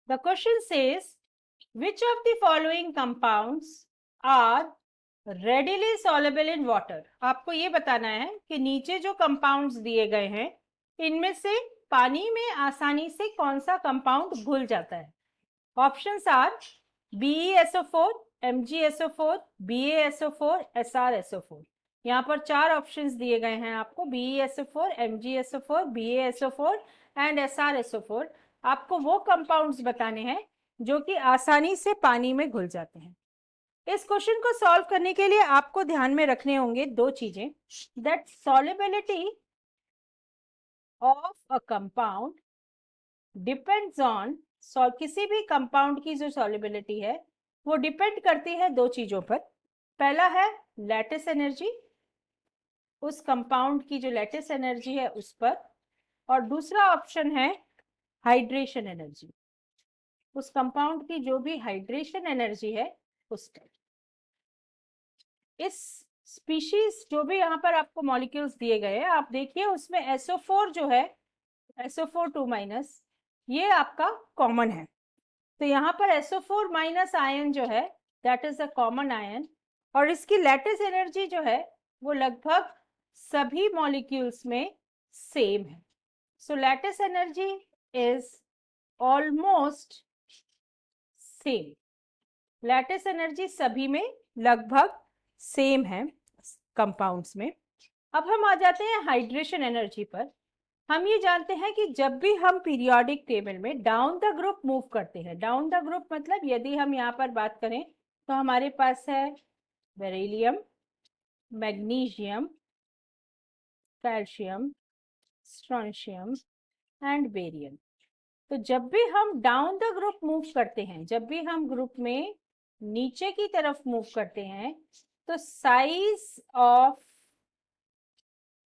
The question says, which of the following compounds are readily soluble in water? आपको ये बताना है कि नीचे जो compounds दिए गए हैं इनमें से पानी में आसानी से कौन सा कंपाउंड घुल जाता है. Options are BeSO4, MgSO4, BaSO4, SrSO4. यहाँ पर 4 ऑप्शंस दिए गए हैं आपको, BeSO4, MgSO4, BaSO4 and SrSO4. आपको वो कंपाउंड्स बताने हैं जो कि आसानी से पानी में घुल जाते हैं. इस क्वेश्चन को सॉल्व करने के लिए आपको ध्यान में रखने होंगे दो चीजें. That solubility of a compound depends on, किसी भी कंपाउंड की जो सॉल्युबिलिटी है वो डिपेंड करती है दो चीजों पर. पहला है लैटिस एनर्जी, उस कंपाउंड की जो लैटिस एनर्जी है उस पर, और दूसरा ऑप्शन है हाइड्रेशन एनर्जी, उस कंपाउंड की जो भी हाइड्रेशन एनर्जी है उस पर. इस स्पीशीज जो भी यहाँ पर आपको मॉलिक्यूल्स दिए गए हैं आप देखिए उसमें SO4 जो है, SO4 2- ये आपका कॉमन है. तो यहाँ पर SO4 माइनस आयन जो है that is a common ion, और इसकी लैटिस एनर्जी जो है वो लगभग सभी मॉलिक्यूल्स में सेम है. So lattice energy is almost same. Lattice energy सभी में लगभग सेम है कंपाउंड्स में. अब हम आ जाते हैं हाइड्रेशन एनर्जी पर. हम ये जानते हैं कि जब भी हम पीरियोडिक टेबल में डाउन द ग्रुप मूव करते हैं, डाउन द ग्रुप मतलब यदि हम यहाँ पर बात करें तो हमारे पास है beryllium, magnesium, calcium, strontium and barium. तो जब भी हम डाउन द ग्रुप मूव करते हैं, जब भी हम ग्रुप में नीचे की तरफ मूव करते हैं तो size of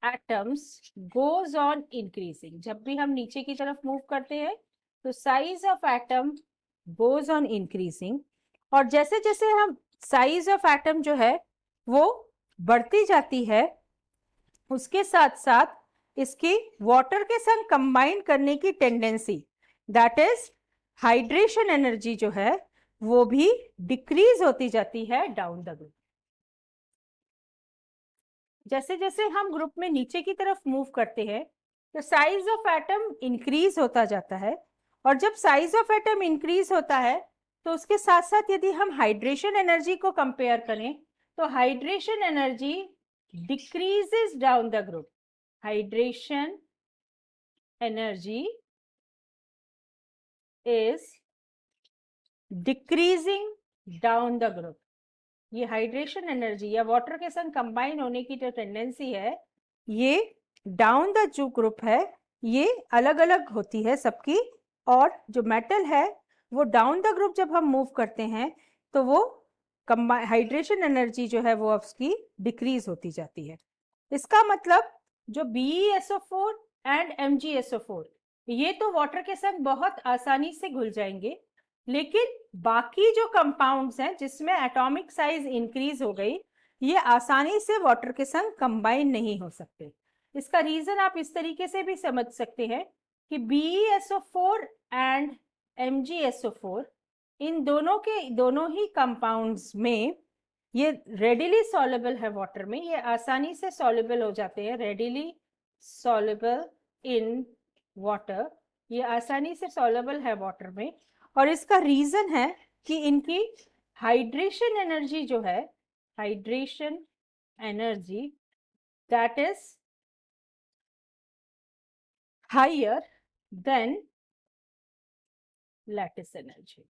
atoms goes on increasing. जब भी हम नीचे की तरफ मूव करते हैं तो size of atom goes on increasing, और जैसे जैसे हम साइज ऑफ एटम जो है वो बढ़ती जाती है उसके साथ साथ इसकी वाटर के संग कंबाइन करने की tendency, that is hydration energy जो है वो भी डिक्रीज होती जाती है डाउन द ग्रुप. जैसे जैसे हम ग्रुप में नीचे की तरफ मूव करते हैं तो साइज ऑफ एटम इंक्रीज होता जाता है, और जब साइज ऑफ एटम इंक्रीज होता है तो उसके साथ साथ यदि हम हाइड्रेशन एनर्जी को कंपेयर करें तो hydration energy decreases down the group. Hydration energy is decreasing down the group. ये हाइड्रेशन एनर्जी या वाटर के संग कंबाइन होने की जो टेंडेंसी है ये डाउन द जो ग्रुप है ये अलग अलग होती है सबकी, और जो मेटल है वो डाउन द ग्रुप जब हम मूव करते हैं तो वो हाइड्रेशन एनर्जी जो है वो उसकी डिक्रीज होती जाती है. इसका मतलब जो BeSO4 एंड MgSO4 ये तो वाटर के संग बहुत आसानी से घुल जाएंगे, लेकिन बाकी जो कंपाउंड्स हैं जिसमें एटॉमिक साइज इंक्रीज हो गई ये आसानी से वाटर के संग कंबाइन नहीं हो सकते. इसका रीजन आप इस तरीके से भी समझ सकते हैं कि BeSO4 एंड MgSO4 इन दोनों ही कंपाउंड्स में ये रेडिली सॉल्युबल है वाटर में, ये आसानी से सॉल्युबल हो जाते हैं, रेडिली सॉल्युबल इन वाटर, ये आसानी से सॉल्युबल है वाटर में. और इसका रीजन है कि इनकी हाइड्रेशन एनर्जी जो है, hydration energy that is higher than lattice energy.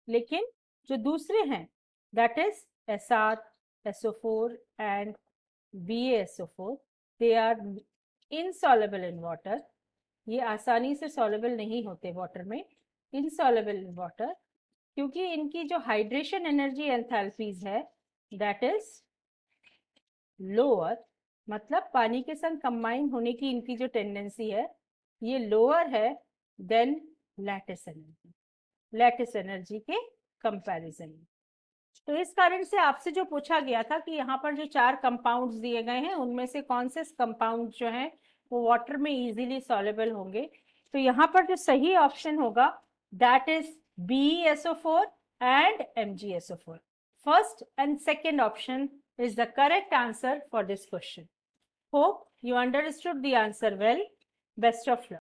लेकिन जो दूसरे हैं that is SR, SO4 and BaSO4 they are insoluble in water. ये आसानी से सॉल्युबल नहीं होते वाटर में, इनसॉल्युबल इन वाटर, क्योंकि इनकी जो हाइड्रेशन एनर्जी एंथैल्पीज है दैट इज लोअर. मतलब पानी के संग कंबाइन होने की इनकी जो टेंडेंसी है ये लोअर है than lattice energy, lattice energy के कंपैरिजन में. तो इस कारण से आपसे जो पूछा गया था कि यहाँ पर जो 4 कंपाउंड्स दिए गए हैं उनमें से कौन से कंपाउंड जो हैं वो वाटर में इजीली सॉल्युबल होंगे। तो यहाँ पर जो सही ऑप्शन होगा that is BeSO4 and MgSO4. First and second option is the correct answer for this question. Hope you understood the answer well. Best of luck.